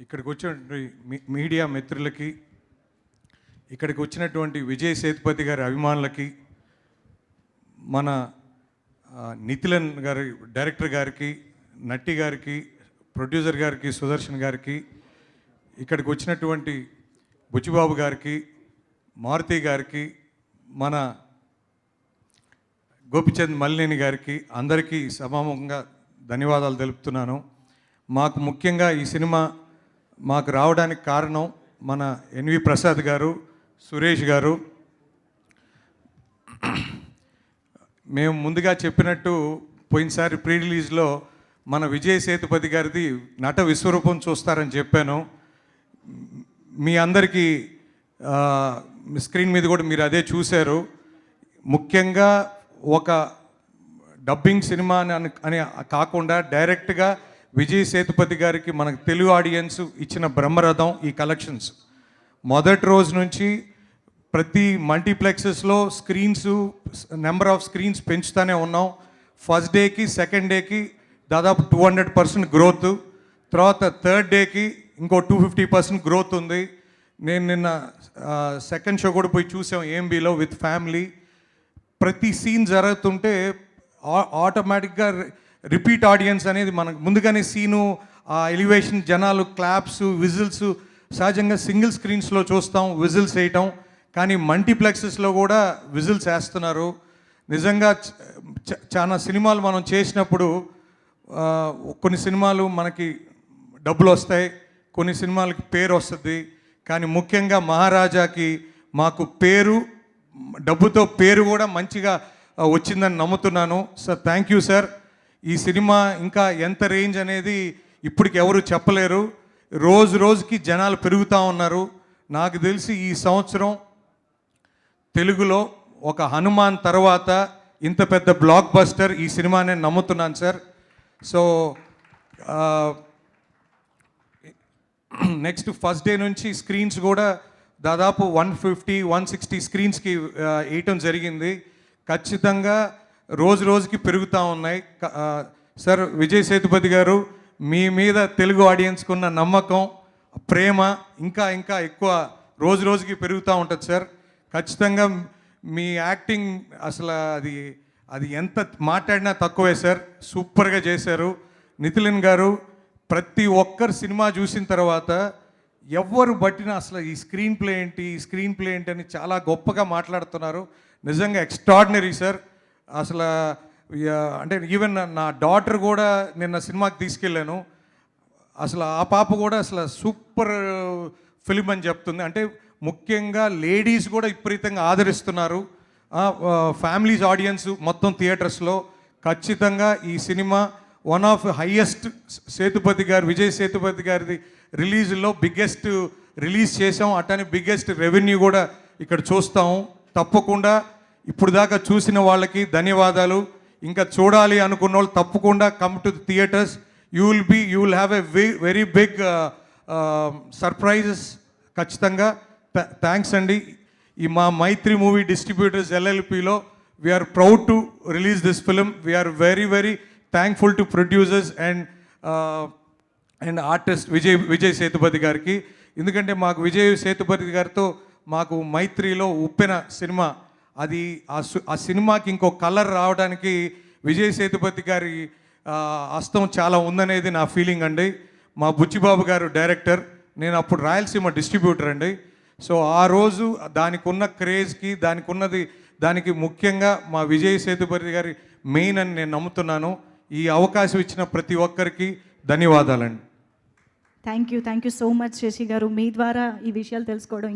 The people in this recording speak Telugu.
ఇక్కడికి వచ్చినటువంటి మీడియా మిత్రులకి, ఇక్కడికి వచ్చినటువంటి విజయ్ సేతుపతి గారి అభిమానులకి, మన నితిలన్ గారి డైరెక్టర్ గారికి, నట్టి గారికి, ప్రొడ్యూసర్ గారికి, సుదర్శన్ గారికి, ఇక్కడికి వచ్చినటువంటి బుచ్చిబాబు గారికి, మారుతి గారికి, మన గోపిచంద్ మల్లినేని గారికి అందరికీ సమాముఖంగా ధన్యవాదాలు తెలుపుతున్నాను. మాకు ముఖ్యంగా ఈ సినిమా మాకు రావడానికి కారణం మన ఎన్వి ప్రసాద్ గారు, సురేష్ గారు. మేము ముందుగా చెప్పినట్టు పోయినసారి ప్రీ రిలీజ్లో మన విజయ్ సేతుపతి గారిది నట విశ్వరూపం చూస్తారని చెప్పాను. మీ అందరికీ స్క్రీన్ మీద కూడా మీరు అదే చూశారు. ముఖ్యంగా ఒక డబ్బింగ్ సినిమా అని కాకుండా డైరెక్ట్గా విజయ్ సేతుపతి గారికి మనకు తెలుగు ఆడియన్స్ ఇచ్చిన బ్రహ్మరథం ఈ కలెక్షన్స్. మొదటి రోజు నుంచి ప్రతి మల్టీప్లెక్సెస్లో నెంబర్ ఆఫ్ స్క్రీన్స్ పెంచుతూనే ఉన్నాం. ఫస్ట్ డేకి సెకండ్ డేకి దాదాపు 200% గ్రోత్, తర్వాత థర్డ్ డేకి ఇంకో 250% గ్రోత్ ఉంది. నేను నిన్న సెకండ్ షో కూడా పోయి చూసాం ఏఎంబీలో విత్ ఫ్యామిలీ. ప్రతి సీన్ జరుగుతుంటే ఆటోమేటిక్గా రిపీట్ ఆడియన్స్ అనేది మనకు ముందుగానే సీను, ఆ ఎలివేషన్, జనాలు క్లాప్స్, విజిల్స్ సహజంగా సింగిల్ స్క్రీన్స్లో చూస్తాం విజిల్స్ వేయటం, కానీ మల్టీప్లెక్సెస్లో కూడా విజిల్స్ వేస్తున్నారు. నిజంగా చాలా సినిమాలు మనం చేసినప్పుడు కొన్ని సినిమాలు మనకి డబ్బులు వస్తాయి, కొన్ని సినిమాలకి పేరు వస్తుంది, కానీ ముఖ్యంగా మహారాజాకి మాకు పేరు, డబ్బుతో పేరు కూడా మంచిగా వచ్చిందని నమ్ముతున్నాను. Sir thank you sir. ఈ సినిమా ఇంకా ఎంత రేంజ్ అనేది ఇప్పటికి ఎవరు చెప్పలేరు. రోజు రోజుకి జనాలు పెరుగుతూ ఉన్నారు. నాకు తెలిసి ఈ సంవత్సరం తెలుగులో ఒక హనుమాన్ తర్వాత ఇంత పెద్ద బ్లాక్ బస్టర్ ఈ సినిమానే నమ్ముతున్నాను sir. So next first day నుంచి స్క్రీన్స్ కూడా దాదాపు 150-160 స్క్రీన్స్కి వేయటం జరిగింది. ఖచ్చితంగా రోజు రోజుకి పెరుగుతూ ఉన్నాయి. సార్ విజయ్ సేతుపతి గారు, మీ మీద తెలుగు ఆడియన్స్కి ఉన్న నమ్మకం, ప్రేమ ఇంకా ఇంకా ఎక్కువ రోజు రోజుకి పెరుగుతూ ఉంటుంది సార్. ఖచ్చితంగా మీ యాక్టింగ్ అసలు అది ఎంత మాట్లాడినా తక్కువే సార్. సూపర్గా చేశారు. నితిలన్ గారు ప్రతి ఒక్కరు సినిమా చూసిన తర్వాత ఎవరు బట్టినా అసలు ఈ స్క్రీన్ ప్లే ఏంటి అని చాలా గొప్పగా మాట్లాడుతున్నారు. నిజంగా ఎక్స్ట్రాడినరీ సార్. అసలు అంటే ఈవెన్ నా డాటర్ కూడా నిన్న సినిమాకి తీసుకెళ్ళాను. అసలు ఆ పాప కూడా అసలు సూపర్ ఫిలిం అని చెప్తుంది. అంటే ముఖ్యంగా లేడీస్ కూడా విపరీతంగా ఆదరిస్తున్నారు. ఫ్యామిలీస్ ఆడియన్స్ మొత్తం థియేటర్స్లో. ఖచ్చితంగా ఈ cinema one of highest Vijay Sethupathi గారిది రిలీజ్లో బిగ్గెస్ట్ రిలీజ్ చేసాం. అట్టని బిగ్గెస్ట్ రెవెన్యూ కూడా ఇక్కడ చూస్తాము. తప్పకుండా ఇప్పుడు దాకా చూసిన వాళ్ళకి ధన్యవాదాలు. ఇంకా చూడాలి అనుకున్న వాళ్ళు తప్పకుండా come to the theatres. You will have a very big surprises. ఖచ్చితంగా థ్యాంక్స్ అండి. ఈ మా మైత్రి మూవీ డిస్ట్రిబ్యూటర్స్ LLPలో we are proud to release this film. We are very very thankful to producers and artist Vijay Sethupathi గారికి. ఎందుకంటే మాకు విజయ్ సేతుపతి గారితో మాకు మైత్రిలో ఉప్పెన సినిమా, అది ఆ సినిమాకి ఇంకో కలర్ రావడానికి విజయ్ సేతుపతి గారి హస్తం చాలా ఉందనేది నా ఫీలింగ్ అండి. మా బుచ్చిబాబు గారు డైరెక్టర్, నేను అప్పుడు రాయలసీమ డిస్ట్రిబ్యూటర్ అండి. సో ఆ రోజు దానికి ఉన్న క్రేజ్కి దానికి ముఖ్యంగా మా విజయ్ సేతుపతి గారి మెయిన్ అని నేను నమ్ముతున్నాను. ఈ అవకాశం ఇచ్చిన ప్రతి ఒక్కరికి ధన్యవాదాలండి. Thank you so much Shashi garu. మీ ద్వారా ఈ విషయాలు తెలుసుకోవడం